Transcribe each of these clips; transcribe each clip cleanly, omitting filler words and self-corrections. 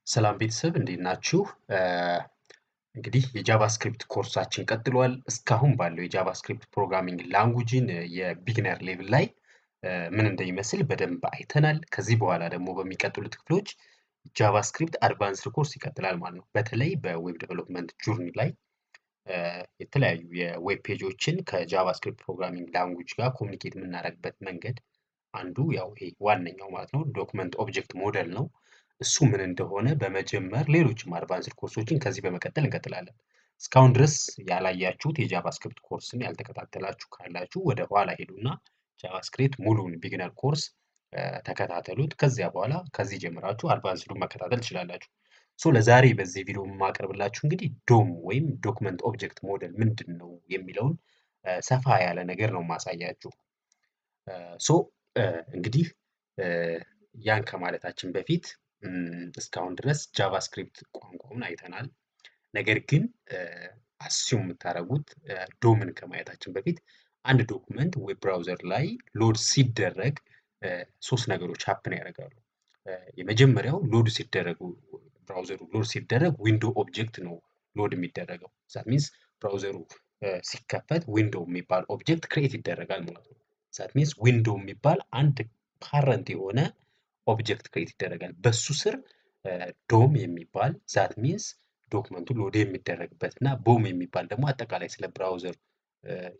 ሰላም ቤተሰብ እንዴት ናችሁ? እንግዲህ የጃቫስክሪፕት ኮርሳችን ቀጥሏል። እስካሁን ባለው የጃቫስክሪፕት ፕሮግራሚንግ ላንጉጅን የቢግነር ሌቭል ላይ ምን እንደሚመስል በደንብ አይተናል። ከዚህ በኋላ ደግሞ በሚቀጥሉት ክፍሎች ጃቫስክሪፕት አድቫንስድ ኮርስ ይቀጥላል ማለት ነው። በተለይ በዌብ ዴቨሎፕመንት ጆርኒ ላይ የተለያዩ የዌብ ፔጆችን ከጃቫስክሪፕት ፕሮግራሚንግ ላንጉጅ ጋር ኮሚኒኬት የምናደርግበት መንገድ አንዱ ያው ይሄ ዋነኛው ማለት ነው ዶክመንት ኦብጀክት ሞዴል ነው። እሱ ምን እንደሆነ በመጀመር ሌሎችም አድቫንስድ ኮርሶችን ከዚህ በመቀጠል እንቀጥላለን። እስካሁን ድረስ ያላያችሁት የጃቫስክሪፕት ኮርስን ያልተከታተላችሁ ካላችሁ ወደ ኋላ ሄዱና ጃቫስክሪፕት ሙሉውን ቢግነር ኮርስ ተከታተሉት። ከዚያ በኋላ ከዚህ ጀምራችሁ አድቫንስዱን መከታተል ትችላላችሁ። ለዛሬ በዚህ ቪዲዮ የማቀርብላችሁ እንግዲህ ዶም ወይም ዶክመንት ኦብጀክት ሞዴል ምንድን ነው የሚለውን ሰፋ ያለ ነገር ነው የማሳያችሁ። እንግዲህ ያን ከማለታችን በፊት እስካሁን ድረስ ጃቫስክሪፕት ቋንቋውን አይተናል። ነገር ግን አስዩም የምታደርጉት ዶምን ከማየታችን በፊት አንድ ዶክመንት ዌብ ብራውዘር ላይ ሎድ ሲደረግ ሶስት ነገሮች ሀፕን ያደርጋሉ። የመጀመሪያው ሎድ ሲደረጉ ብራውዘሩ ሎድ ሲደረግ ዊንዶ ኦብጀክት ነው ሎድ የሚደረገው። ዛት ሚንስ ብራውዘሩ ሲከፈት ዊንዶ የሚባል ኦብጀክት ክሬት ይደረጋል ማለት ነው። ዛት ሚንስ ዊንዶ የሚባል አንድ ፓረንት የሆነ ኦብጀክት ክሬት ይደረጋል። በሱ ስር ዶም የሚባል ዛት ሚንስ ዶክመንቱ ሎድ የሚደረግበት እና ቦም የሚባል ደግሞ አጠቃላይ ስለ ብራውዘር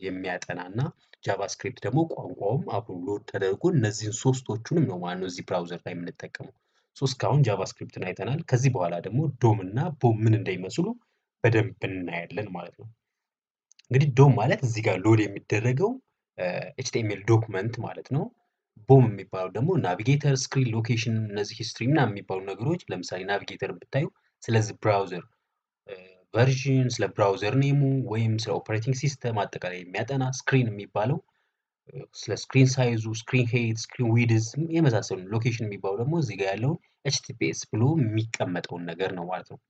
የሚያጠና እና ጃቫስክሪፕት ደግሞ ቋንቋውም አብሮ ሎድ ተደርጎ እነዚህን ሶስቶቹንም ነው ማለት ነው እዚህ ብራውዘር ላይ የምንጠቀመው። እስካሁን ጃቫስክሪፕትን አይተናል። ከዚህ በኋላ ደግሞ ዶም እና ቦም ምን እንደሚመስሉ በደንብ እናያለን ማለት ነው። እንግዲህ ዶም ማለት እዚህ ጋር ሎድ የሚደረገው ኤችቲኤምኤል ዶክመንት ማለት ነው። ቦም የሚባለው ደግሞ ናቪጌተር፣ ስክሪን፣ ሎኬሽን እነዚህ ሂስትሪ ምናምን የሚባሉ ነገሮች ለምሳሌ ናቪጌተር ብታዩ ስለዚህ ብራውዘር ቨርዥን፣ ስለ ብራውዘር ኔሙ ወይም ስለ ኦፐሬቲንግ ሲስተም አጠቃላይ የሚያጠና፣ ስክሪን የሚባለው ስለ ስክሪን ሳይዙ፣ ስክሪን ሄት፣ ስክሪን ዊድዝ የመሳሰሉ፣ ሎኬሽን የሚባለው ደግሞ እዚህ ጋር ያለውን ኤችቲቲፒኤስ ብሎ የሚቀመጠውን ነገር ነው ማለት ነው።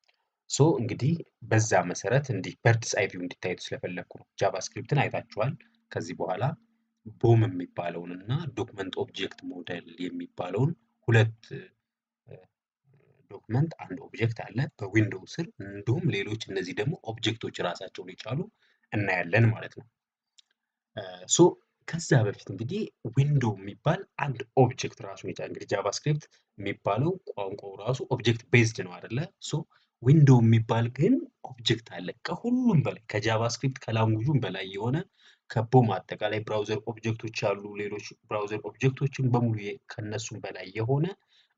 እንግዲህ በዛ መሰረት እንዲህ በርድስ አይ ቪው እንዲታዩት ስለፈለግኩ ነው። ጃቫስክሪፕትን አይታችኋል። ከዚህ በኋላ ቦም የሚባለውን እና ዶክመንት ኦብጀክት ሞዴል የሚባለውን ሁለት ዶክመንት አንድ ኦብጀክት አለ በዊንዶው ስር፣ እንዲሁም ሌሎች እነዚህ ደግሞ ኦብጀክቶች ራሳቸውን የቻሉ እናያለን ማለት ነው። ከዛ በፊት እንግዲህ ዊንዶው የሚባል አንድ ኦብጀክት ራሱን የቻለ እንግዲህ ጃቫስክሪፕት የሚባለው ቋንቋው ራሱ ኦብጀክት ቤዝድ ነው አይደለ? ዊንዶው የሚባል ግን ኦብጀክት አለ ከሁሉም በላይ ከጃቫስክሪፕት ከላንጉጁም በላይ የሆነ ከቦም አጠቃላይ ብራውዘር ኦብጀክቶች አሉ። ሌሎች ብራውዘር ኦብጀክቶችን በሙሉ ከነሱም በላይ የሆነ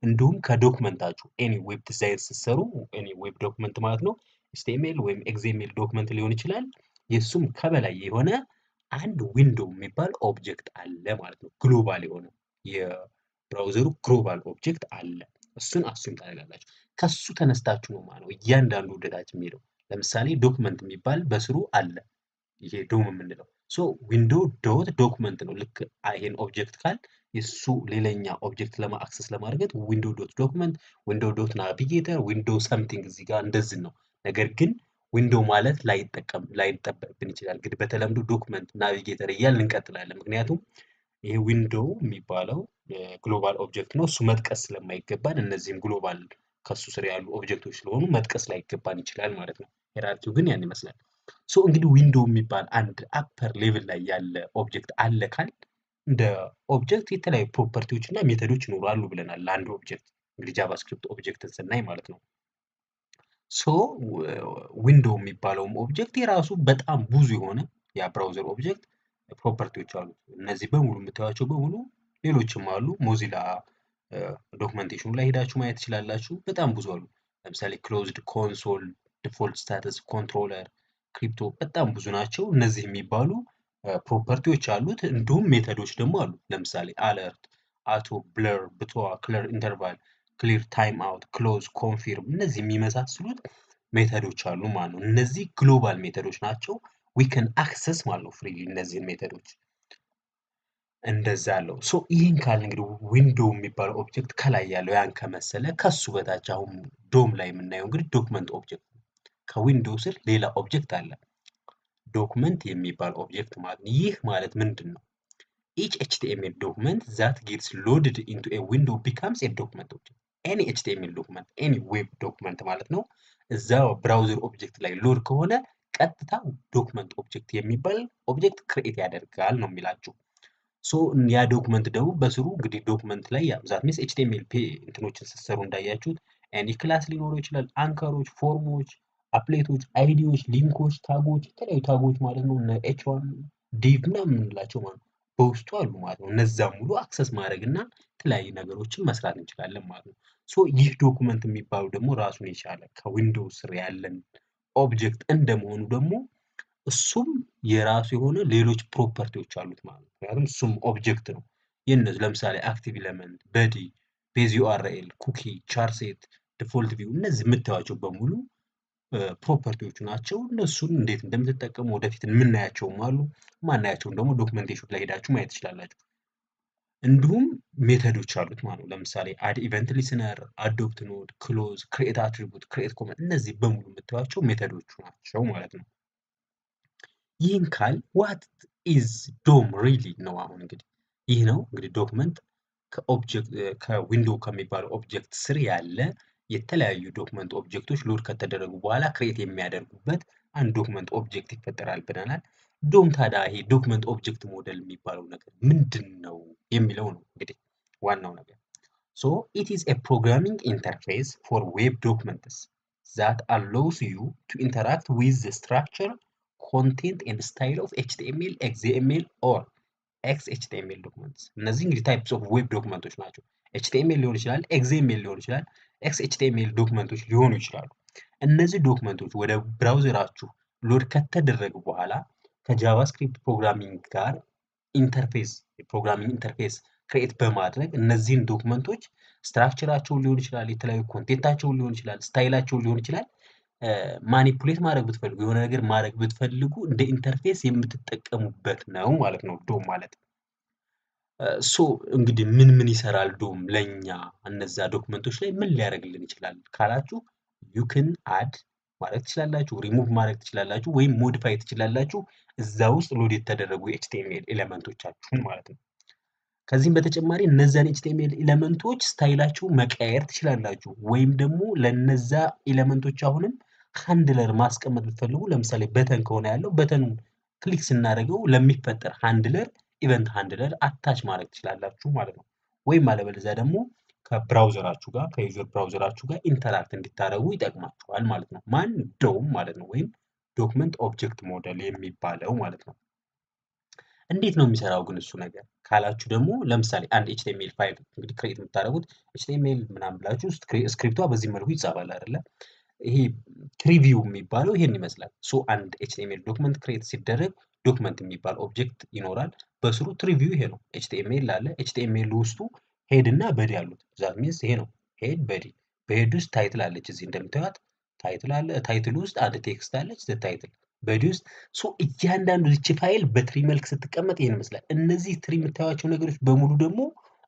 እንዲሁም ከዶክመንታችሁ ኤኒ ዌብ ዲዛይን ስትሰሩ ኤኒ ዌብ ዶክመንት ማለት ነው ኤችቲኤምኤል ወይም ኤክስኤምኤል ዶክመንት ሊሆን ይችላል። የሱም ከበላይ የሆነ አንድ ዊንዶው የሚባል ኦብጀክት አለ ማለት ነው። ግሎባል የሆነ የብራውዘሩ ግሎባል ኦብጀክት አለ። እሱን አስዩም ታደርጋላችሁ። ከሱ ተነስታችሁ ነው ማለት ነው እያንዳንዱ ወደታች የሚሄደው። ለምሳሌ ዶክመንት የሚባል በስሩ አለ። ይሄ ዶም የምንለው ዊንዶው ዶት ዶክመንት ነው። ልክ ይሄን ኦብጀክት ካል የሱ ሌላኛ ኦብጀክት አክሰስ ለማድረግ ዊንዶው ዶት ዶክመንት፣ ዊንዶው ዶት ናቪጌተር፣ ዊንዶው ሰምቲንግ እዚህ ጋር እንደዚህ ነው። ነገር ግን ዊንዶው ማለት ላይጠበቅብን ይችላል። እንግዲህ በተለምዶ ዶክመንት፣ ናቪጌተር እያልን እንቀጥላለን። ምክንያቱም ይሄ ዊንዶው የሚባለው ግሎባል ኦብጀክት ነው። እሱ መጥቀስ ስለማይገባን እነዚህም ግሎባል ከሱ ስር ያሉ ኦብጀክቶች ስለሆኑ መጥቀስ ላይገባን ይችላል ማለት ነው። ሄራርኪው ግን ያን ይመስላል። እንግዲህ ዊንዶው የሚባል አንድ አፐር ሌቭል ላይ ያለ ኦብጀክት አለ ካል እንደ ኦብጀክት የተለያዩ ፕሮፐርቲዎች እና ሜተዶች ይኖራሉ ብለናል። ለአንድ ኦብጀክት እንግዲህ ጃቫስክሪፕት ኦብጀክትን ስናይ ማለት ነው። ዊንዶው የሚባለውም ኦብጀክት የራሱ በጣም ብዙ የሆነ የብራውዘር ኦብጀክት ፕሮፐርቲዎች አሉት። እነዚህ በሙሉ የምታዩቸው በሙሉ ሌሎችም አሉ። ሞዚላ ዶክመንቴሽኑ ላይ ሄዳችሁ ማየት ትችላላችሁ። በጣም ብዙ አሉ። ለምሳሌ ክሎዝድ ኮንሶል፣ ዲፎልት ስታተስ፣ ኮንትሮለር፣ ክሪፕቶ በጣም ብዙ ናቸው። እነዚህ የሚባሉ ፕሮፐርቲዎች አሉት። እንዲሁም ሜተዶች ደግሞ አሉ። ለምሳሌ አለርት፣ አቶ፣ ብለር፣ ብትዋ፣ ክለር ኢንተርቫል፣ ክሊር ታይም አውት፣ ክሎዝ፣ ኮንፊርም እነዚህ የሚመሳስሉት ሜተዶች አሉ ማለት ነው። እነዚህ ግሎባል ሜተዶች ናቸው። ዊ ካን አክሰስ ማለት ነው ፍሪሊ እነዚህን ሜተዶች እንደዛ አለው። ይህን ካለ እንግዲህ ዊንዶው የሚባለው ኦብጀክት ከላይ ያለው ያን ከመሰለ ከሱ በታች አሁን ዶም ላይ የምናየው እንግዲህ ዶክመንት ኦብጀክት ነው። ከዊንዶው ስር ሌላ ኦብጀክት አለ ዶክመንት የሚባል ኦብጀክት ማለት ነው። ይህ ማለት ምንድን ነው? each HTML document that gets loaded into a window becomes a document object። ኤኒ ኤችቲኤምኤል ዶክመንት ኤኒ ዌብ ዶክመንት ማለት ነው እዛ ብራውዘር ኦብጀክት ላይ ሎድ ከሆነ ቀጥታ ዶክመንት ኦብጀክት የሚባል ኦብጀክት ክሬኤት ያደርጋል ነው የሚላችሁ። ሶ ያ ዶክመንት ደግሞ በስሩ እንግዲህ ዶክመንት ላይ ዛት ሚንስ ኤችቲኤምኤል እንትኖችን ስትሰሩ እንዳያችሁት ኤኒ ክላስ ሊኖረው ይችላል፣ አንከሮች፣ ፎርሞች፣ አፕሌቶች፣ አይዲዎች፣ ሊንኮች፣ ታጎች፣ የተለያዩ ታጎች ማለት ነው። እነ ኤች1 ዲቭ ምናምን የምንላቸው ማለት ነው በውስጡ አሉ ማለት ነው። እነዛም ሙሉ አክሰስ ማድረግ እና የተለያዩ ነገሮችን መስራት እንችላለን ማለት ነው። ሶ ይህ ዶክመንት የሚባሉ ደግሞ ራሱን የቻለ ከዊንዶውስ ስር ያለን ኦብጀክት እንደመሆኑ ደግሞ እሱም የራሱ የሆነ ሌሎች ፕሮፐርቲዎች አሉት ማለት ነው። ምክንያቱም እሱም ኦብጀክት ነው። የእነዚህ ለምሳሌ አክቲቭ ኤለመንት፣ በዲ፣ ቤዝ ዩአርኤል፣ ኩኪ፣ ቻርሴት፣ ዲፎልት ቪው እነዚህ የምታዩቸው በሙሉ ፕሮፐርቲዎቹ ናቸው። እነሱን እንዴት እንደምትጠቀሙ ወደፊት የምናያቸውም አሉ። ማናያቸውን ደግሞ ዶክመንቴሽን ላይ ሄዳችሁ ማየት ትችላላችሁ። እንዲሁም ሜተዶች አሉት ማለት ነው። ለምሳሌ አድ ኢቨንት ሊስነር፣ አዶፕት ኖድ፣ ክሎዝ፣ ክሬኤት አትሪቡት፣ ክሬኤት ኮመንት እነዚህ በሙሉ የምታዩቸው ሜተዶቹ ናቸው ማለት ነው። ይህን ካል ዋት ኢዝ ዶም ሪሊ ነው። አሁን እንግዲህ ይህ ነው እንግዲህ ዶክመንት ከዊንዶው ከሚባለው ኦብጀክት ስር ያለ የተለያዩ ዶክመንት ኦብጀክቶች ሎድ ከተደረጉ በኋላ ክሬት የሚያደርጉበት አንድ ዶክመንት ኦብጀክት ይፈጠራል ብለናል። ዶም ታዲያ ይሄ ዶክመንት ኦብጀክት ሞዴል የሚባለው ነገር ምንድን ነው የሚለው ነው እንግዲህ ዋናው ነገር። ሶ ኢት ኢዝ ኤ ፕሮግራሚንግ ኢንተርፌስ ፎር ዌብ ዶክመንትስ that allows you to interact with the structure, content and style of HTML, XML or XHTML ዶክመንትስ። እነዚህ እንግዲህ ታይፕስ ኦፍ ዌብ ዶክመንቶች ናቸው። HTML ሊሆን ይችላል፣ XML ሊሆን ይችላል፣ XHTML ዶክመንቶች ሊሆኑ ይችላሉ። እነዚህ ዶክመንቶች ወደ ብራውዘራችሁ ሎድ ከተደረጉ በኋላ ከጃቫስክሪፕት ፕሮግራሚንግ ጋር ኢንተርፌስ የፕሮግራሚንግ ኢንተርፌስ ክሬት በማድረግ እነዚህን ዶክመንቶች ስትራክቸራቸውን ሊሆን ይችላል፣ የተለያዩ ኮንቴንታቸውን ሊሆን ይችላል፣ ስታይላቸውን ሊሆን ይችላል ማኒፑሌት ማድረግ ብትፈልጉ የሆነ ነገር ማድረግ ብትፈልጉ እንደ ኢንተርፌስ የምትጠቀሙበት ነው ማለት ነው ዶም ማለት። ሶ እንግዲህ ምን ይሰራል ዶም ለኛ እነዛ ዶክመንቶች ላይ ምን ሊያደርግልን ይችላል ካላችሁ ዩ ክን አድ ማድረግ ትችላላችሁ፣ ሪሙቭ ማድረግ ትችላላችሁ፣ ወይም ሞዲፋይ ትችላላችሁ እዛ ውስጥ ሎድ የተደረጉ ኤችቲኤምኤል ኤሌመንቶቻችሁን ማለት ነው። ከዚህም በተጨማሪ እነዛን ኤችቲኤምኤል ኤሌመንቶች ስታይላቸው መቀየር ትችላላችሁ፣ ወይም ደግሞ ለነዛ ኤሌመንቶች አሁንም ሃንድለር ማስቀመጥ ብትፈልጉ ለምሳሌ በተን ከሆነ ያለው በተኑን ክሊክ ስናደርገው ለሚፈጠር ሃንድለር ኢቨንት ሃንድለር አታች ማድረግ ትችላላችሁ ማለት ነው። ወይም አለበለዚያ ደግሞ ከብራውዘራችሁ ጋር ከዩዘር ብራውዘራችሁ ጋር ኢንተራክት እንዲታረጉ ይጠቅማችኋል ማለት ነው። ማን ዶም ማለት ነው፣ ወይም ዶክመንት ኦብጀክት ሞዴል የሚባለው ማለት ነው። እንዴት ነው የሚሰራው ግን እሱ ነገር ካላችሁ ደግሞ ለምሳሌ አንድ ኤችቲኤምኤል ፋይል እንግዲህ ክሬት የምታደርጉት ኤችቲኤምኤል ምናምን ብላችሁ ስክሪፕቷ በዚህ መልኩ ይጻፋል አይደለ? ይሄ ፕሪቪው የሚባለው ይሄን ይመስላል። ሶ አንድ ኤችቲኤምኤል ዶክመንት ክሬት ሲደረግ ዶክመንት የሚባል ኦብጀክት ይኖራል። በስሩ ትሪቪው ይሄ ነው። ኤችቲኤምኤል አለ። ኤችቲኤምኤል ውስጡ ሄድ እና በዲ አሉት። ዛት ሚንስ ይሄ ነው ሄድ በዲ። በሄድ ውስጥ ታይትል አለች እዚህ እንደምታዩት ታይትል አለ። ታይትል ውስጥ አንድ ቴክስት አለች ታይትል በዲ ውስጥ እያንዳንዱ ይቺ ፋይል በትሪ መልክ ስትቀመጥ ይሄን ይመስላል። እነዚህ ትሪ የምታዩቸው ነገሮች በሙሉ ደግሞ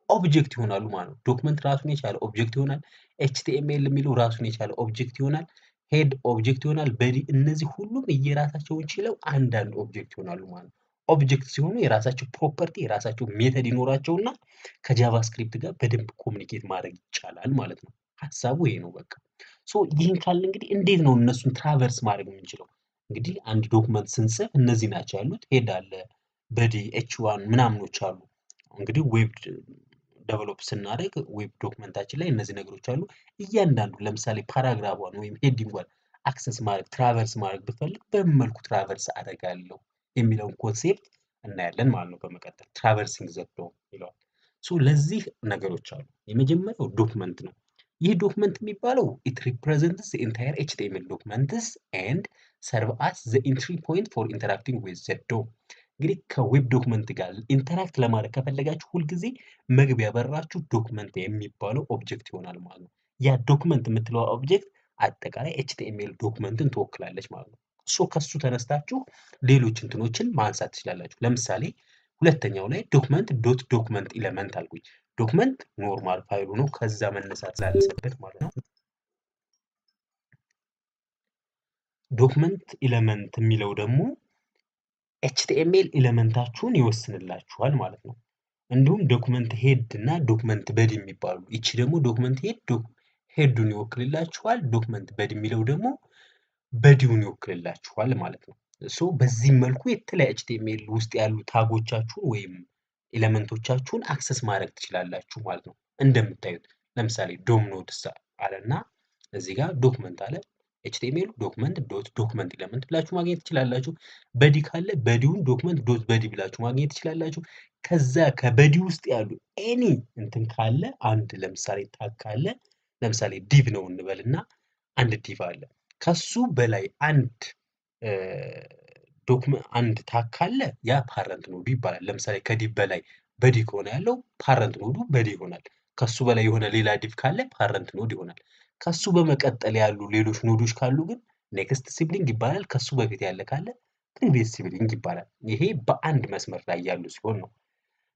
ኦብጀክት ይሆናሉ ማለት ነው። ዶክመንት ራሱን የቻለ ኦብጀክት ይሆናል። ኤችቲኤምኤል የሚለው ራሱን የቻለ ኦብጀክት ይሆናል። ሄድ ኦብጀክት ይሆናል። በዲ እነዚህ ሁሉም እየራሳቸውን ችለው አንዳንድ ኦብጀክት ይሆናሉ ማለት ነው። ኦብጀክት ሲሆኑ የራሳቸው ፕሮፐርቲ የራሳቸው ሜተድ ይኖራቸውና ከጃቫስክሪፕት ጋር በደንብ ኮሚኒኬት ማድረግ ይቻላል ማለት ነው። ሀሳቡ ይሄ ነው በቃ። ሶ ይህን ካለ እንግዲህ እንዴት ነው እነሱን ትራቨርስ ማድረግ የምንችለው? እንግዲህ አንድ ዶክመንት ስንጽፍ እነዚህ ናቸው ያሉት። ሄድ አለ፣ በዲ፣ ኤች1 ምናምኖች አሉ። እንግዲህ ዌብ ዴቨሎፕ ስናደርግ ዌብ ዶክመንታችን ላይ እነዚህ ነገሮች አሉ። እያንዳንዱ ለምሳሌ ፓራግራፏን ወይም ሄዲንጓን አክሰስ ማድረግ ትራቨርስ ማድረግ ብፈልግ በምን መልኩ ትራቨርስ አደርጋለሁ የሚለውን ኮንሴፕት እናያለን ማለት ነው። በመቀጠል ትራቨርሲንግ ዘ ዶም ይለዋል። ሶ ለዚህ ነገሮች አሉ። የመጀመሪያው ዶክመንት ነው። ይህ ዶክመንት የሚባለው ኢት ሪፕሬዘንትስ ዘ ኢንታየር ኤችቲኤምኤል ዶክመንትስ ኤንድ ሰርቭ አስ ዘ ኢንትሪ ፖይንት ፎር ኢንተራክቲንግ ዊዝ ዘ ዶም። እንግዲህ ከዌብ ዶክመንት ጋር ኢንተራክት ለማድረግ ከፈለጋችሁ ሁልጊዜ መግቢያ በራችሁ ዶክመንት የሚባለው ኦብጀክት ይሆናል ማለት ነው። ያ ዶክመንት የምትለው ኦብጀክት አጠቃላይ ኤችቲኤምኤል ዶክመንትን ትወክላለች ማለት ነው። ሶ ከሱ ተነስታችሁ ሌሎች እንትኖችን ማንሳት ትችላላችሁ። ለምሳሌ ሁለተኛው ላይ ዶክመንት ዶት ዶክመንት ኢለመንት አልኩኝ። ዶክመንት ኖርማል ፋይሉ ነው፣ ከዛ መነሳት ስላለበት ማለት ነው። ዶክመንት ኢለመንት የሚለው ደግሞ ኤችቲኤምኤል ኤሌመንታችሁን ይወስንላችኋል ማለት ነው። እንዲሁም ዶክመንት ሄድ እና ዶክመንት በዲ የሚባሉ ይቺ ደግሞ ዶክመንት ሄዱን ይወክልላችኋል። ዶክመንት በዲ የሚለው ደግሞ በዲውን ይወክልላችኋል ማለት ነው። ሶ በዚህ መልኩ የተለያየ ኤችቲኤምኤል ውስጥ ያሉ ታጎቻችሁን ወይም ኤሌመንቶቻችሁን አክሰስ ማድረግ ትችላላችሁ ማለት ነው። እንደምታዩት ለምሳሌ ዶም ኖድስ አለና እዚህ ጋር ዶክመንት አለ። ኤችቲኤምኤል ዶክመንት ዶት ዶክመንት ኤሌመንት ብላችሁ ማግኘት ትችላላችሁ። በዲ ካለ በዲውን ዶክመንት ዶት በዲ ብላችሁ ማግኘት ትችላላችሁ። ከዛ ከበዲ ውስጥ ያሉ ኤኒ እንትን ካለ አንድ ለምሳሌ ታግ ካለ ለምሳሌ ዲቭ ነው እንበልና አንድ ዲቭ አለ። ከሱ በላይ አንድ አንድ ታግ ካለ ያ ፓረንት ኖዱ ይባላል። ለምሳሌ ከዲቭ በላይ በዲ ከሆነ ያለው ፓረንት ኖዱ በዲ ይሆናል። ከሱ በላይ የሆነ ሌላ ዲቭ ካለ ፓረንት ኖድ ይሆናል። ከሱ በመቀጠል ያሉ ሌሎች ኖዶች ካሉ ግን ኔክስት ሲብሊንግ ይባላል። ከሱ በፊት ያለ ካለ ፕሪቪየስ ሲብሊንግ ይባላል። ይሄ በአንድ መስመር ላይ ያሉ ሲሆን ነው።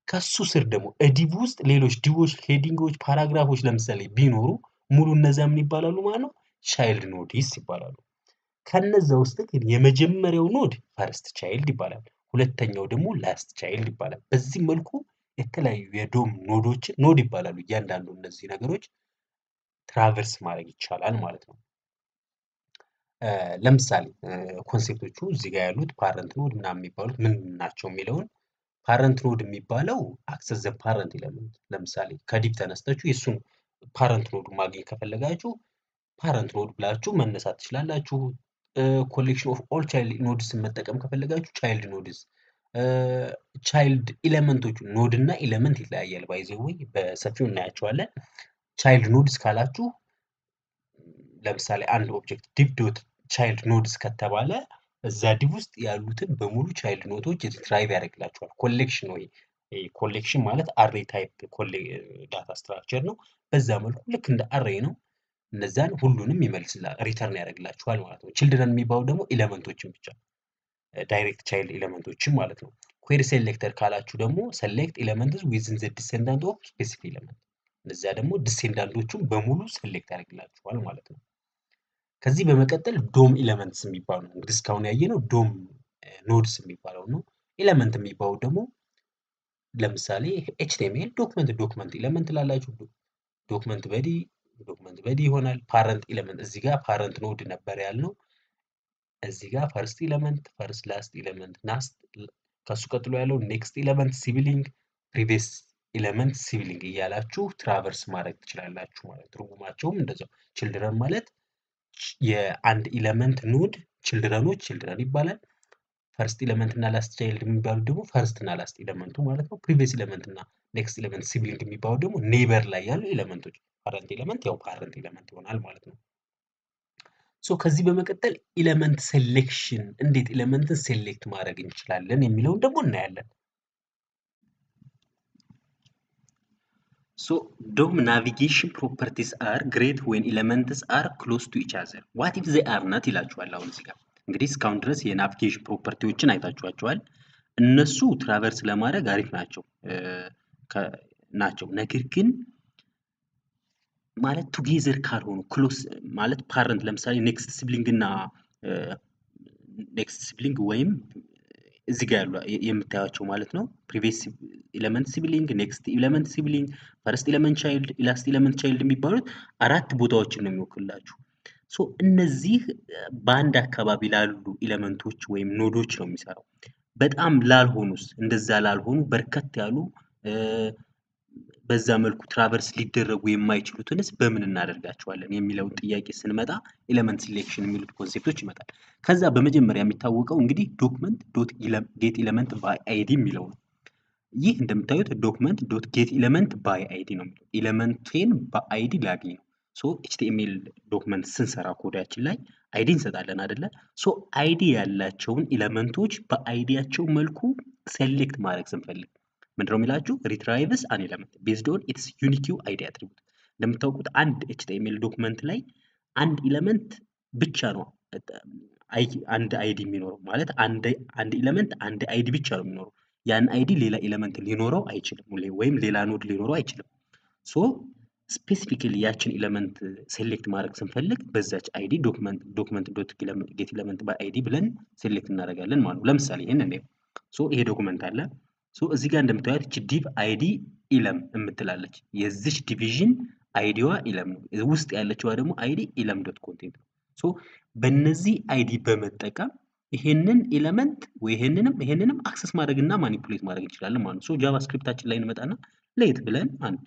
ከሱ ስር ደግሞ ዲቭ ውስጥ ሌሎች ዲቮች፣ ሄዲንጎች፣ ፓራግራፎች ለምሳሌ ቢኖሩ ሙሉ እነዚያ ምን ይባላሉ ማለት ነው? ቻይልድ ኖድስ ይባላሉ። ከነዛ ውስጥ ግን የመጀመሪያው ኖድ ፈርስት ቻይልድ ይባላል። ሁለተኛው ደግሞ ላስት ቻይልድ ይባላል። በዚህ መልኩ የተለያዩ የዶም ኖዶችን ኖድ ይባላሉ። እያንዳንዱ እነዚህ ነገሮች ትራቨርስ ማድረግ ይቻላል ማለት ነው። ለምሳሌ ኮንሴፕቶቹ እዚህ ጋር ያሉት ፓረንት ኖድ ምናምን የሚባሉት ምን ናቸው የሚለውን ፓረንት ኖድ የሚባለው አክሰስ ዘ ፓረንት ኤሌመንት። ለምሳሌ ከዲቭ ተነስታችሁ የእሱን ፓረንት ኖድ ማግኘት ከፈለጋችሁ ፓረንት ኖድ ብላችሁ መነሳት ትችላላችሁ። ኮሌክሽን ኦፍ ኦል ቻይልድ ኖድስን መጠቀም ከፈለጋችሁ ቻይልድ ኖድስ፣ ቻይልድ ኤሌመንቶቹ ኖድ እና ኤሌመንት ይለያያል። ባይ ዘ ዌይ በሰፊው እናያቸዋለን። ቻይልድ ኖድስ ካላችሁ ለምሳሌ አንድ ኦብጀክት ዲቭ ዶት ቻይልድ ኖድስ ከተባለ እዛ ዲቭ ውስጥ ያሉትን በሙሉ ቻይልድ ኖዶች ድራይቭ ያደርግላቸዋል። ኮሌክሽን ወይ ኮሌክሽን ማለት አሬ ታይፕ ዳታ ስትራክቸር ነው። በዛ መልኩ ልክ እንደ አሬ ነው። እነዛን ሁሉንም ይመልስላል፣ ሪተርን ያደርግላችኋል ማለት ነው። ችልድረን የሚባሉ ደግሞ ኤሌመንቶችን ብቻ ዳይሬክት ቻይልድ ኤሌመንቶችን ማለት ነው። ኩዌሪ ሴሌክተር ካላችሁ ደግሞ ሴሌክት ኤሌመንትስ ዊዝን ዘ ዲሴንዳንት ኦፍ ስፔሲፊክ ኤሌመንት፣ እነዚያ ደግሞ ዲሴንዳንቶቹን በሙሉ ሴሌክት ያደርግላችኋል ማለት ነው። ከዚህ በመቀጠል ዶም ኤሌመንትስ የሚባሉ ነው። እንግዲህ እስካሁን ያየነው ዶም ኖድስ የሚባለው ነው። ኤሌመንት የሚባሉ ደግሞ ለምሳሌ ኤችቲኤምኤል ዶክመንት ኤሌመንት ላላችሁ ዶክመንት በዲ ይሆናል። ፓረንት ኤሌመንት እዚህ ጋር ፓረንት ኖድ ነበር ያልነው። እዚህ ጋር ፈርስት ኤሌመንት፣ ፈርስት ላስት ኤሌመንት፣ ናስት ከሱ ቀጥሎ ያለው ኔክስት ኤሌመንት ሲብሊንግ፣ ፕሪቪየስ ኤሌመንት ሲብሊንግ እያላችሁ ትራቨርስ ማድረግ ትችላላችሁ ማለት ትርጉማቸውም እንደዛው። ችልድረን ማለት የአንድ ኤሌመንት ኖድ ችልድረኖች ችልድረን ይባላል። ፈርስት ኤሌመንት እና ላስት ቻይልድ የሚባሉት ደግሞ ፈርስት እና ላስት ኤሌመንቱ ማለት ነው። ፕሪቪየስ ኤሌመንት እና ኔክስት ኤሌመንት ሲብሊንግ የሚባሉ ደግሞ ኔበር ላይ ያሉ ኤሌመንቶች። ፓረንት ኤሌመንት ያው ፓረንት ኤሌመንት ይሆናል ማለት ነው። ሶ ከዚህ በመቀጠል ኤሌመንት ሴሌክሽን እንዴት ኤሌመንትን ሴሌክት ማድረግ እንችላለን የሚለውን ደግሞ እናያለን። ሶ ዶም ናቪጌሽን ፕሮፐርቲስ አር ግሬት ዌን ኤሌመንትስ አር ክሎዝ ቱ ኢች አዘር ዋት ኢፍ ዘይ አር ናት ይላችኋል። አሁን እዚህ ጋር እንግዲህ እስካሁን ድረስ የናቪጌሽን ፕሮፐርቲዎችን አይታችኋቸዋል። እነሱ ትራቨርስ ለማድረግ አሪፍ ናቸው። ነገር ግን ማለት ቱጌዘር ካልሆኑ ክሎስ ማለት ፓረንት ለምሳሌ ኔክስት ሲብሊንግ እና ኔክስት ሲብሊንግ ወይም እዚህ ጋር ያሉ የምታያቸው ማለት ነው። ፕሪቪየስ ኤሌመንት ሲብሊንግ፣ ኔክስት ኤሌመንት ሲብሊንግ፣ ፈርስት ኤሌመንት ቻይልድ፣ ላስት ኤሌመንት ቻይልድ የሚባሉት አራት ቦታዎችን ነው የሚወክልላችሁ። ሶ እነዚህ በአንድ አካባቢ ላሉ ኤሌመንቶች ወይም ኖዶች ነው የሚሰራው። በጣም ላልሆኑስ እንደዛ ላልሆኑ በርከት ያሉ በዛ መልኩ ትራቨርስ ሊደረጉ የማይችሉትንስ በምን እናደርጋቸዋለን የሚለውን ጥያቄ ስንመጣ ኤሌመንት ሲሌክሽን የሚሉት ኮንሴፕቶች ይመጣል። ከዛ በመጀመሪያ የሚታወቀው እንግዲህ ዶክመንት ዶት ጌት ኤሌመንት ባይ አይዲ የሚለው ነው። ይህ እንደምታዩት ዶክመንት ዶት ጌት ኤሌመንት ባይ አይዲ ነው የሚለው። ኤሌመንቴን በአይዲ ላግኝ ነው። ሶ ኤችቲኤምኤል ዶክመንት ስንሰራ ኮዳችን ላይ አይዲ እንሰጣለን አይደለ? ሶ አይዲ ያላቸውን ኤሌመንቶች በአይዲያቸው መልኩ ሴሌክት ማድረግ ስንፈልግ ምንድነው የሚላችሁ? ሪትራይቭስ አን ኤሌመንት ቤዝድ ኦን ኢትስ ዩኒክ አይዲ አትሪቡት። እንደምታውቁት አንድ ኤችቲኤምኤል ዶክመንት ላይ አንድ ኤሌመንት ብቻ ነው አንድ አይዲ የሚኖረው ማለት አንድ ኤሌመንት አንድ አይዲ ብቻ ነው የሚኖረው። ያን አይዲ ሌላ ኤሌመንት ሊኖረው አይችልም ወይም ሌላ ኖድ ሊኖረው አይችልም። ሶ ስፔሲፊካሊ ያችን ኤሌመንት ሴሌክት ማድረግ ስንፈልግ በዛች አይዲ ዶክመንት ዶት ጌት ኤሌመንት ባይ አይዲ ብለን ሴሌክት እናደርጋለን ማለት ነው። ለምሳሌ ይሄን እንዴ ሶ ይሄ ዶክመንት አለ ሶ እዚህ ጋር እንደምታዩት እቺ ዲቭ አይዲ ኢለም የምትላለች የዚች ዲቪዥን አይዲዋ ኢለም ነው። ውስጥ ያለችዋ ደግሞ አይዲ ኢለም ዶት ኮንቴንት ነው። ሶ በእነዚህ አይዲ በመጠቀም ይሄንን ኤለመንት ወይ ይሄንንም አክሰስ ማድረግና ማኒፑሌት ማድረግ እንችላለን ማለት ነው። ሶ ጃቫስክሪፕታችን ላይ እንመጣና ሌት ብለን አንድ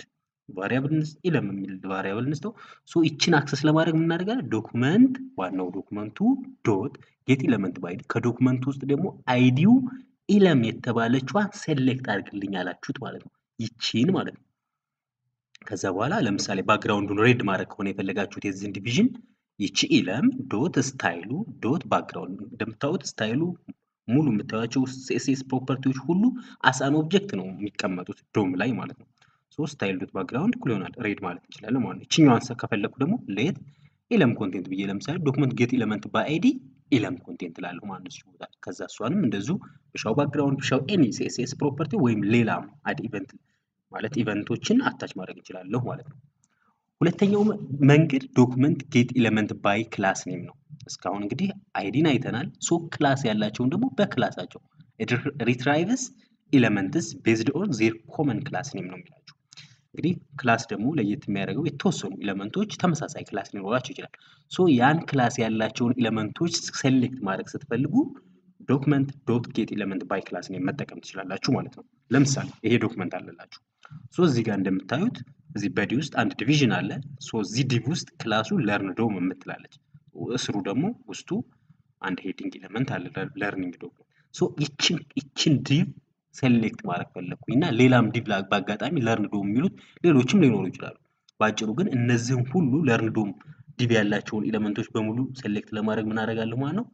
ቫሪያብል ኢለም የሚል ቫሪያብል እንስተው። ሶ ይችን አክሰስ ለማድረግ ምን እናደርጋለን? ዶክመንት ዋናው ዶክመንቱ ዶት ጌት ኤለመንት ባይዲ ከዶክመንቱ ውስጥ ደግሞ አይዲው ኢለም የተባለችዋን ሴሌክት አድርግልኝ አላችሁት ማለት ነው። ይቺን ማለት ነው። ከዛ በኋላ ለምሳሌ ባክግራውንዱን ሬድ ማድረግ ከሆነ የፈለጋችሁት የዚህን ዲቪዥን ይቺ ኢለም ዶት ስታይሉ ዶት ባክግራውንድ እንደምታዩት ስታይሉ ሙሉ የምታዩቸው ሲኤስኤስ ፕሮፐርቲዎች ሁሉ አሳን ኦብጀክት ነው የሚቀመጡት ዶም ላይ ማለት ነው። ሶ ስታይል ዶት ባክግራውንድ እኩል ይሆናል ሬድ ማለት እንችላለን ማለት ነው። ይችኛዋን ከፈለኩ ደግሞ ሌት ኢለም ኮንቴንት ብዬ ለምሳሌ ዶክመንት ጌት ኤለመንት በአይዲ ኢለም ኮንቴንት ላለው ማለት ነው ይችላል። ከዛ እሷንም እንደዚሁ ብሻው ባክግራውንድ ብሻው ኤኒ ሲኤስኤስ ፕሮፐርቲ ወይም ሌላም አድ ኢቨንት ማለት ኢቨንቶችን አታች ማድረግ እንችላለሁ ማለት ነው። ሁለተኛው መንገድ ዶክመንት ጌት ኤለመንት ባይ ክላስ ኔም ነው። እስካሁን እንግዲህ አይዲን አይተናል። ሶ ክላስ ያላቸውን ደግሞ በክላሳቸው ሪትራይቭስ ኤለመንትስ ቤዝድ ኦን ዜር ኮመን ክላስ ኔም ነው የሚላቸው። እንግዲህ ክላስ ደግሞ ለየት የሚያደርገው የተወሰኑ ኤለመንቶች ተመሳሳይ ክላስ ሊኖራቸው ይችላል። ሶ ያን ክላስ ያላቸውን ኤለመንቶች ሴሌክት ማድረግ ስትፈልጉ ዶክመንት ዶት ጌት ኤለመንት ባይ ክላስ ኔም መጠቀም ትችላላችሁ ማለት ነው። ለምሳሌ ይሄ ዶክመንት አለላችሁ። ሶ እዚህ ጋር እንደምታዩት እዚህ በዲ ውስጥ አንድ ዲቪዥን አለ። ሶ እዚህ ዲቭ ውስጥ ክላሱ ለርን ዶም የምትላለች እስሩ ደግሞ ውስጡ አንድ ሄዲንግ ኤለመንት አለ ለርኒንግ ዶም። ሶ ይችን ዲቭ ሴሌክት ማድረግ ፈለኩኝ እና ሌላም ዲቭ በአጋጣሚ ለርን ዶም የሚሉት ሌሎችም ሊኖሩ ይችላሉ። ባጭሩ ግን እነዚህን ሁሉ ለርን ዶም ዲቭ ያላቸውን ኤለመንቶች በሙሉ ሴሌክት ለማድረግ ምን አደርጋለሁ ማለት ነው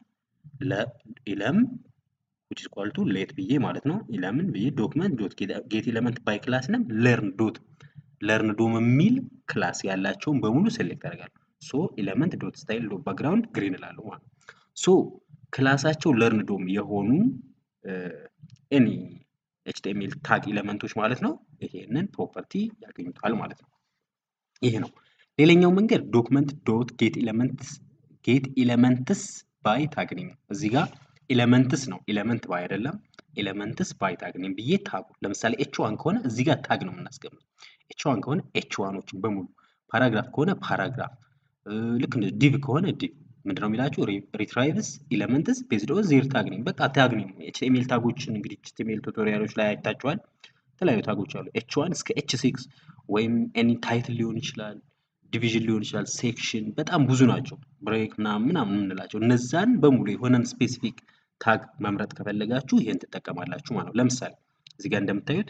ለኢለም which is equal to let ብዬ ማለት ነው ኢለምን ብዬ ዶክመንት ዶት ጌት ኤለመንት ባይ ክላስ ነም ለርን ዶም የሚል ክላስ ያላቸውን በሙሉ ሴሌክት አደርጋለሁ። ሶ ኤለመንት ዶት ስታይል ዶት ባክግራውንድ ግሪን እላለሁ ማለት ነው። ሶ ክላሳቸው ለርን ዶም የሆኑ ኤኒ ኤችቲኤምኤል ታግ ኤለመንቶች ማለት ነው ይሄንን ፕሮፐርቲ ያገኙታል ማለት ነው። ይሄ ነው። ሌላኛው መንገድ ዶክመንት ዶት ጌት ኤለመንትስ ባይ ታግ ኔም ነው። እዚህ ጋር ኤለመንትስ ነው ኤለመንት ባይ አይደለም። ኤለመንትስ ባይ ታግ ኔም ብዬ ታጉ ለምሳሌ ኤች1 ከሆነ እዚህ ጋር ታግ ነው የምናስቀምጠው። ኤች1 ከሆነ ኤች1ዎችን በሙሉ ፓራግራፍ ከሆነ ፓራግራፍ ልክ እንደ ዲቭ ከሆነ ዲቭ ምንድነው የሚላችሁ ሪትራይቭስ ኤለመንትስ ቤዝድ ኦን ዜር ታግ ኔም በቃ ታግ ኔም ኤችቲኤምኤል ታጎችን እንግዲህ ኤችቲኤምኤል ቱቶሪያሎች ላይ አይታችኋል። የተለያዩ ታጎች አሉ ኤች1 እስከ ኤች6 ወይም ኤኒ ታይትል ሊሆን ይችላል ዲቪዥን ሊሆን ይችላል ሴክሽን በጣም ብዙ ናቸው። ብሬክ ምናምን የምንላቸው እነዛን በሙሉ የሆነን ስፔሲፊክ ታግ መምረጥ ከፈለጋችሁ ይሄን ትጠቀማላችሁ ማለት ነው። ለምሳሌ እዚህ ጋር እንደምታዩት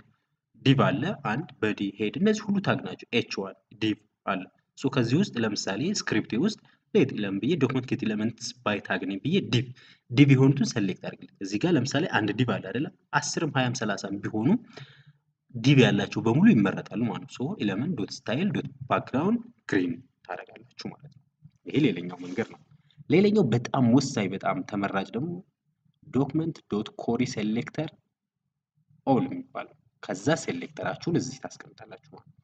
ዲቭ አለ አንድ በዲ ሄድ እነዚህ ሁሉ ታግ ናቸው። ኤች1 ዲቭ አለ። ሶ ከዚህ ውስጥ ለምሳሌ ስክሪፕቴ ውስጥ ሌት ኢለም ብዬ ዶክመንት ጌት ኤለመንትስ ባይ ታግ ኔም ብዬ ዲቭ የሆኑትን ሴሌክት አድርግልኝ። እዚህ ጋር ለምሳሌ አንድ ዲቭ አለ አይደለም 10ም 20ም 30ም ቢሆኑ ዲቭ ያላቸው በሙሉ ይመረጣሉ ማለት ነው። ሶ ኤለመንት ዶት ስታይል ዶት ባክግራውንድ ግሪን ታደርጋላችሁ ማለት ነው። ይሄ ሌላኛው መንገድ ነው። ሌላኛው በጣም ወሳኝ በጣም ተመራጭ ደግሞ ዶክመንት ዶት ኮሪ ሴሌክተር ኦል የሚባለው ከዛ ሴሌክተራችሁን እዚህ ታስቀምጣላችሁ ማለት ነው።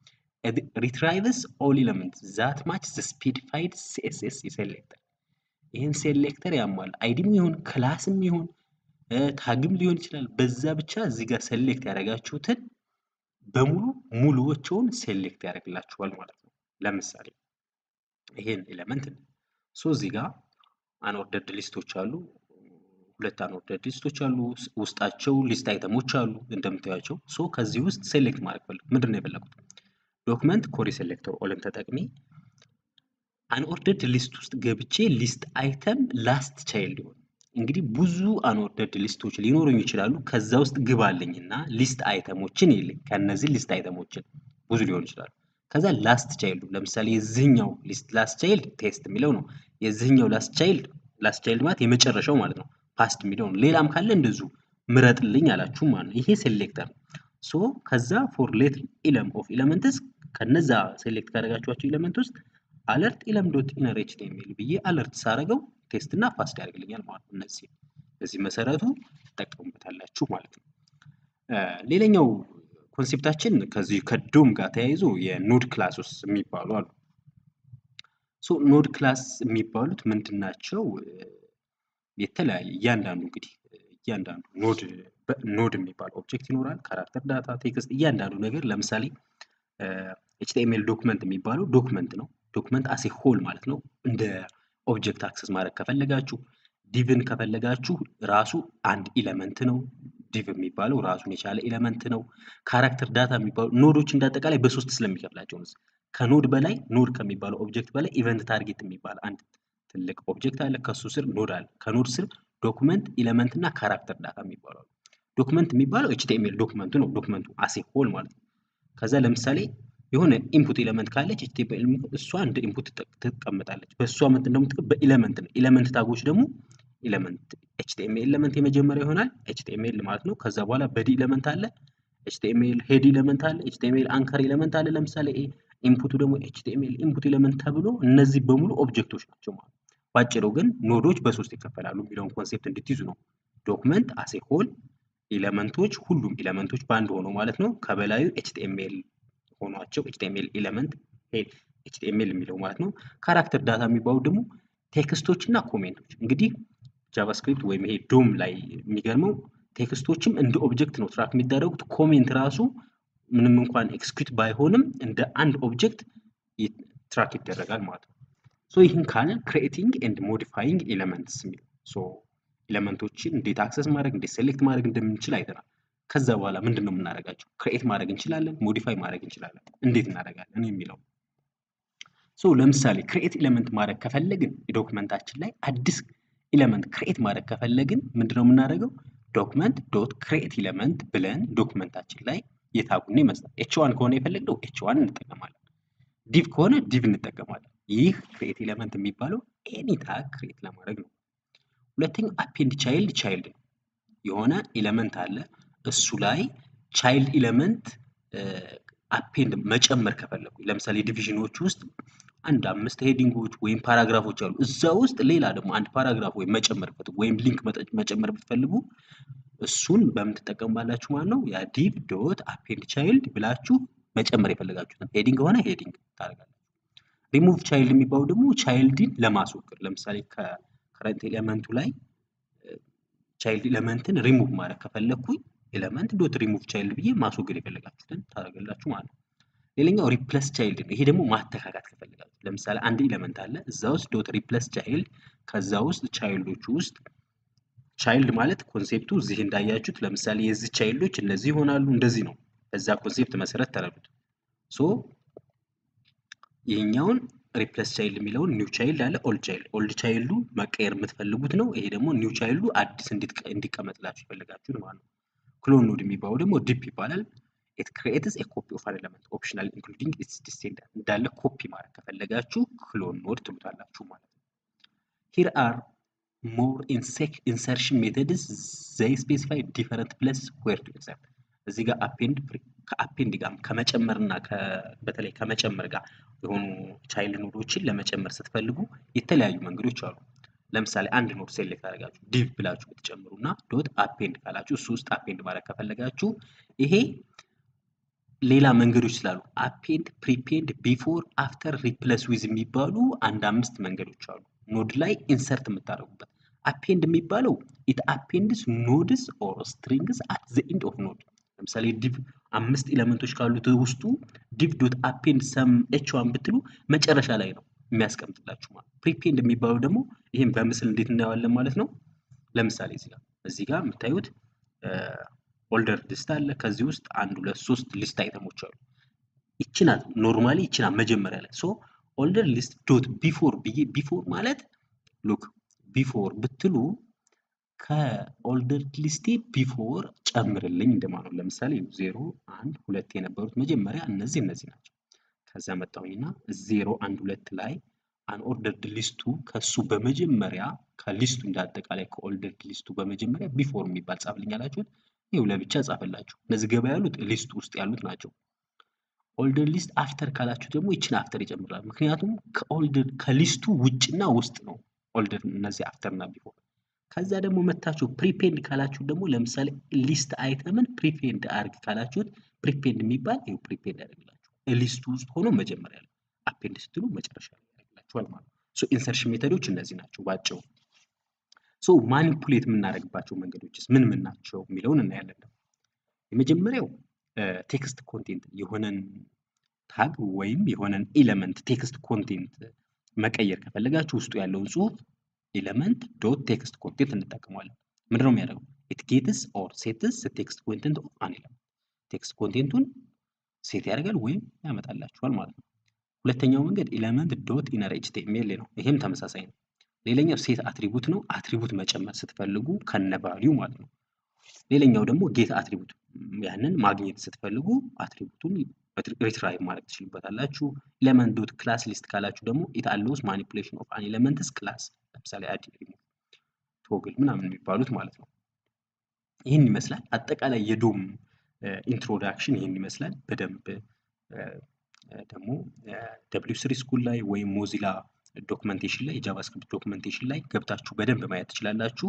ሪትራይቭስ ኦል ኤለመንት ዛት ማች ዘ ስፔሲፋይድ ሲኤስኤስ ሴሌክተር ይህን ሴሌክተር ያሟል። አይዲም ይሁን ክላስም ይሁን ታግም ሊሆን ይችላል። በዛ ብቻ እዚህ ጋር ሴሌክት ያደረጋችሁትን በሙሉ ሙሉዎቹን ሴሌክት ያደርግላችኋል ማለት ነው። ለምሳሌ ይሄን ኤለመንት ሶ እዚህ ጋር አንኦርደርድ ሊስቶች አሉ። ሁለት አንኦርደርድ ሊስቶች አሉ። ውስጣቸው ሊስት አይተሞች አሉ እንደምታዩቸው። ሶ ከዚህ ውስጥ ሴሌክት ማድረግ ፈልግ ምንድነው የፈለኩት ዶክመንት ኮሪ ሴሌክተር ኦልን ተጠቅሜ አንኦርደርድ ሊስት ውስጥ ገብቼ ሊስት አይተም ላስት ቻይልድ ይሆን እንግዲህ ብዙ አንኦርደርድ ሊስቶች ሊኖሩኝ ይችላሉ። ከዛ ውስጥ ግባልኝና ሊስት አይተሞችን ይልኝ ከነዚህ ሊስት አይተሞችን ብዙ ሊሆን ይችላል። ከዛ ላስት ቻይልድ ለምሳሌ የዚህኛው ሊስት ላስት ቻይልድ ቴስት የሚለው ነው። የዚህኛው ላስት ቻይልድ ማለት የመጨረሻው ማለት ነው። ፓስት የሚለው ነው። ሌላም ካለ እንደዚሁ ምረጥልኝ አላችሁ ማለት ነው። ይሄ ሴሌክተር ሶ ከዛ ፎር ሌት ኢለም ኦፍ ኤለመንትስ ከነዛ ሴሌክት ካደረጋችኋቸው ኤለመንት ውስጥ አለርት ኢለም ዶት ኢነር ኤችቲኤምኤል ብዬ አለርት ሳረገው ቴስት እና ፓስት ያደርግልኛል ማለት ነው። እነዚህ በዚህ መሰረቱ ተጠቀሙበታላችሁ ማለት ነው። ሌላኛው ኮንሴፕታችን ከዚህ ከዶም ጋር ተያይዞ የኖድ ክላስስ የሚባሉ አሉ። ሶ ኖድ ክላስ የሚባሉት ምንድናቸው? የተለያየ እያንዳንዱ ኖድ ኖድ የሚባል ኦብጀክት ይኖራል። ካራክተር ዳታ፣ ቴክስት፣ እያንዳንዱ ነገር ለምሳሌ ኤችቲኤምኤል ዶክመንት የሚባለው ዶክመንት ነው። ዶክመንት አሴ ሆል ማለት ነው። እንደ ኦብጀክት አክሰስ ማድረግ ከፈለጋችሁ ዲቭን ከፈለጋችሁ ራሱ አንድ ኢለመንት ነው። ዲቭ የሚባለው ራሱን የቻለ ኢለመንት ነው። ካራክተር ዳታ የሚባሉ ኖዶች እንዳጠቃላይ በሶስት ስለሚከፍላቸው ነው። ከኖድ በላይ ኖድ ከሚባለው ኦብጀክት በላይ ኢቨንት ታርጌት የሚባል አንድ ትልቅ ኦብጀክት አለ። ከሱ ስር ኖድ አለ። ከኖድ ስር ዶክመንት፣ ኢለመንት እና ካራክተር ዳታ የሚባሉ አሉ። ዶክመንት የሚባለው ኤችቲኤምኤል ዶክመንቱ ነው። ዶክመንቱ አሴ ሆል ማለት ነው። ከዛ ለምሳሌ የሆነ ኢንፑት ኤሌመንት ካለች ኤችቲኤምኤል እሷ እንደ ኢንፑት ትቀመጣለች። በእሷ ምንድን ነው በኤሌመንት ነው። ኤሌመንት ታጎች ደግሞ ኤሌመንት ኤችቲኤምኤል ኤሌመንት የመጀመሪያ ይሆናል። ኤችቲኤምኤል ማለት ነው። ከዛ በኋላ በዲ ኤሌመንት አለ። ኤችቲኤምኤል ሄድ ኤሌመንት አለ። ኤችቲኤምኤል አንከር ኤሌመንት አለ። ለምሳሌ ኢንፑቱ ደግሞ ኤችቲኤምኤል ኢንፑት ኤሌመንት ተብሎ እነዚህ በሙሉ ኦብጀክቶች ናቸው ማለት ነው። ባጭሩ ግን ኖዶች በሶስት ይከፈላሉ የሚለውን ኮንሴፕት እንድትይዙ ነው። ዶክመንት አሴ ሆል፣ ኤሌመንቶች ሁሉም ኤሌመንቶች በአንድ ሆኖ ማለት ነው። ከበላዩ ኤችቲኤምኤል ሆኗቸው ኤችቲኤምኤል ኤሌመንት ኤችቲኤምኤል የሚለው ማለት ነው። ካራክተር ዳታ የሚባሉ ደግሞ ቴክስቶች እና ኮሜንቶች። እንግዲህ ጃቫስክሪፕት ወይም ይሄ ዶም ላይ የሚገርመው ቴክስቶችም እንደ ኦብጀክት ነው ትራክ የሚደረጉት። ኮሜንት ራሱ ምንም እንኳን ኤክስኪዩት ባይሆንም እንደ አንድ ኦብጀክት ትራክ ይደረጋል ማለት ነው። ሶ ይህን ካለ ክሬቲንግ ኤንድ ሞዲፋይንግ ኤሌመንትስ የሚል ሶ ኤሌመንቶችን እንዴት አክሰስ ማድረግ እንዴት ሴሌክት ማድረግ እንደምንችል አይተናል። ከዛ በኋላ ምንድነው የምናደርጋቸው? ክሬት ማድረግ እንችላለን፣ ሞዲፋይ ማድረግ እንችላለን። እንዴት እናደርጋለን የሚለው ሶ ለምሳሌ ክሬት ኤሌመንት ማድረግ ከፈለግን ዶክመንታችን ላይ አዲስ ኤሌመንት ክሬት ማድረግ ከፈለግን ምንድነው የምናደርገው? ዶክመንት ዶት ክሬት ኤሌመንት ብለን ዶክመንታችን ላይ የታጉን ይመስላል። ኤች1 ከሆነ የፈለግነው ኤች1 እንጠቀማለን። ዲቭ ከሆነ ዲቭ እንጠቀማለን። ይህ ክሬት ኤሌመንት የሚባለው ኤኒ ታግ ክሬት ለማድረግ ነው። ሁለተኛው አፔንድ ቻይልድ ነው። የሆነ ኤሌመንት አለ እሱ ላይ ቻይልድ ኤሌመንት አፔንድ መጨመር ከፈለኩ ለምሳሌ ዲቪዥኖች ውስጥ አንድ 5 ሄዲንጎች ወይም ፓራግራፎች አሉ። እዛ ውስጥ ሌላ ደግሞ አንድ ፓራግራፍ ወይም መጨመር ወይም ሊንክ መጨመር ብትፈልጉ እሱን በምን ትጠቀማላችሁ ማለት ነው? ያ ዲቭ ዶት አፔንድ ቻይልድ ብላችሁ መጨመር የፈለጋችሁትን ሄዲንግ ሆነ ሄዲንግ ታደርጋላችሁ። ሪሙቭ ቻይልድ የሚባሉ ደግሞ ቻይልድን ለማስወገድ ለምሳሌ ከከረንት ኤሌመንቱ ላይ ቻይልድ ኤሌመንትን ሪሙቭ ማድረግ ከፈለኩኝ ኤሌመንት ዶት ሪሙቭ ቻይልድ ብዬ ማስወገድ የፈለጋችሁትን ታደርጋላችሁ ማለት ነው። ሌላኛው ሪፕለስ ቻይልድ ነው። ይሄ ደግሞ ማተካካት ከፈለጋችሁ ለምሳሌ አንድ ኤሌመንት አለ እዛ ውስጥ ዶት ሪፕለስ ቻይልድ ከዛ ውስጥ ቻይልዶቹ ውስጥ ቻይልድ ማለት ኮንሴፕቱ እዚህ እንዳያችሁት ለምሳሌ የዚህ ቻይልዶች እነዚህ ይሆናሉ እንደዚህ ነው። በዛ ኮንሴፕት መሰረት ተረዱት። ሶ ይሄኛውን ሪፕለስ ቻይልድ የሚለውን ኒው ቻይልድ አለ ኦልድ ቻይልዱ መቀየር የምትፈልጉት ነው። ይሄ ደግሞ ኒው ቻይልዱ አዲስ እንዲቀመጥላችሁ ይፈልጋችሁት ማለት ነው። ክሎን ኖድ የሚባለው ደግሞ ዲፕ ይባላል። it creates a copy of an element optional including its descendant እንዳለ ኮፒ ማድረግ ከፈለጋችሁ ክሎን ኖድ ትሉታላችሁ ማለት ነው። here are more insertion methods they specify different places where to insert እዚህ ጋር አፔንድ ከአፔንድ ጋር ከመጨመርና በተለይ ከመጨመር ጋር የሆኑ ቻይልድ ኖዶችን ለመጨመር ስትፈልጉ የተለያዩ መንገዶች አሉ። ለምሳሌ አንድ ኖድ ሴሌክት አድርጋችሁ ዲቭ ብላችሁ ብትጨምሩና ዶት አፔንድ ካላችሁ እሱ ውስጥ አፔንድ ማድረግ ከፈለጋችሁ ይሄ ሌላ መንገዶች ስላሉ አፔንድ፣ ፕሪፔንድ፣ ቢፎር፣ አፍተር፣ ሪፕለስ ዊዝ የሚባሉ አንድ 5 መንገዶች አሉ ኖድ ላይ ኢንሰርት የምታደርጉበት። አፔንድ የሚባለው ኢት አፔንድስ ኖድስ ኦር ስትሪንግስ አት ዘ ኤንድ ኦፍ ኖድ። ለምሳሌ ዲቭ 5 ኤሌመንቶች ካሉት ውስጡ ዲቭ ዶት አፔንድ ሰም ኤች1 ብትሉ መጨረሻ ላይ ነው የሚያስቀምጥላችሁ ማለት። ፕሪፔንድ የሚባለው ደግሞ ይሄን በምስል እንዴት እናየዋለን ማለት ነው። ለምሳሌ እዚህ ጋር የምታዩት ኦልደር ሊስት አለ። ከዚህ ውስጥ 1 2 3 ሊስት አይተሞች አሉ። ይችናት ኖርማሊ ይችናት መጀመሪያ ላይ ሶ ኦልደር ሊስት ዶት ቢፎር ቢፎር ማለት ሉክ ቢፎር ብትሉ ከኦልደር ሊስቴ ቢፎር ጨምርልኝ እንደማለት ነው። ለምሳሌ 0 1 2 የነበሩት መጀመሪያ እነዚህ ናቸው። ከዛ መጣሁኝና 0 1 2 ላይ አንኦርደርድ ሊስቱ ከሱ በመጀመሪያ ከሊስቱ እንዳጠቃላይ ከኦልደርድ ሊስቱ በመጀመሪያ ቢፎር የሚባል ጻፍልኝ አላችሁት። ይሄው ለብቻ ጻፈላችሁ። እነዚህ ገባ ያሉት ሊስት ውስጥ ያሉት ናቸው። ኦልደር ሊስት አፍተር ካላችሁ ደግሞ ይችን አፍተር ይጨምራል። ምክንያቱም ከሊስቱ ውጭና ውስጥ ነው ኦልደር እነዚህ አፍተርና ቢፎር። ከዛ ደግሞ መታችሁ ፕሪፔንድ ካላችሁ ደግሞ ለምሳሌ ሊስት አይተምን ፕሪፔንድ አርግ ካላችሁት ፕሪፔንድ የሚባል ይሄው ፕሪፔንድ ያደርግላችሁ ሊስቱ ውስጥ ሆኖ መጀመሪያ ላይ አፔንድ ስትሉ መጨረሻ ላይ ያደርግላችኋል ማለት ነው። ሶ ኢንሰርሽን ሜተዶች እነዚህ ናቸው ባጭሩ። ሶ ማኒፑሌት የምናደርግባቸው መንገዶችስ ምን ምን ናቸው የሚለውን እናያለን። የመጀመሪያው ቴክስት ኮንቴንት የሆነን ታግ ወይም የሆነን ኤለመንት ቴክስት ኮንቴንት መቀየር ከፈለጋችሁ ውስጡ ያለውን ጽሁፍ ኤለመንት ዶት ቴክስት ኮንቴንት እንጠቀመዋለን። ምንድነው የሚያደርገው? ኢት ጌትስ ኦር ሴትስ ቴክስት ኮንቴንት ኦፍ አን ኤለመንት ቴክስት ኮንቴንቱን ሴት ያደርጋል ወይም ያመጣላችኋል ማለት ነው። ሁለተኛው መንገድ ኤለመንት ዶት ኢነር ኤችቲኤምኤል ነው። ይሄም ተመሳሳይ ነው። ሌላኛው ሴት አትሪቡት ነው። አትሪቡት መጨመር ስትፈልጉ ከነቫሊዩ ማለት ነው። ሌላኛው ደግሞ ጌት አትሪቡት ያንን ማግኘት ስትፈልጉ አትሪቡቱን ሪትራይቭ ማድረግ ትችሉበታላችሁ። ኤለመንት ዶት ክላስ ሊስት ካላችሁ ደግሞ ኢት አሎውስ ማኒፑሌሽን ኦፍ አን ኤለመንትስ ክላስ ለምሳሌ አድ፣ ሪሙቭ፣ ቶግል ምናምን የሚባሉት ማለት ነው። ይህን ይመስላል አጠቃላይ የዶም ኢንትሮዳክሽን ይህን ይመስላል። በደንብ ደግሞ W3 ስኩል ላይ ወይም ሞዚላ ዶክመንቴሽን ላይ የጃቫስክሪፕት ዶክመንቴሽን ላይ ገብታችሁ በደንብ ማየት ትችላላችሁ።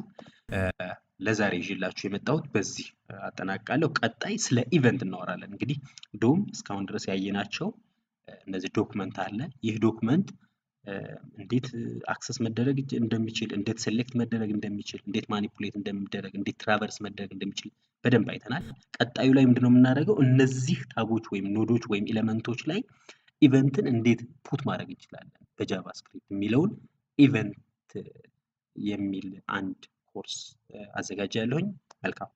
ለዛሬ ይዤላችሁ የመጣሁት በዚህ አጠናቅቃለሁ። ቀጣይ ስለ ኢቨንት እናወራለን። እንግዲህ ዶም እስካሁን ድረስ ያየናቸው እነዚህ ዶክመንት አለ። ይህ ዶክመንት እንዴት አክሰስ መደረግ እንደሚችል፣ እንዴት ሴሌክት መደረግ እንደሚችል፣ እንዴት ማኒፑሌት እንደሚደረግ፣ እንዴት ትራቨርስ መደረግ እንደሚችል በደንብ አይተናል። ቀጣዩ ላይ ምንድነው የምናደርገው? እነዚህ ታጎች ወይም ኖዶች ወይም ኤለመንቶች ላይ ኢቨንትን እንዴት ፑት ማድረግ እንችላለን በጃቫስክሪፕት የሚለውን ኢቨንት የሚል አንድ ኮርስ አዘጋጃለሁኝ። መልካም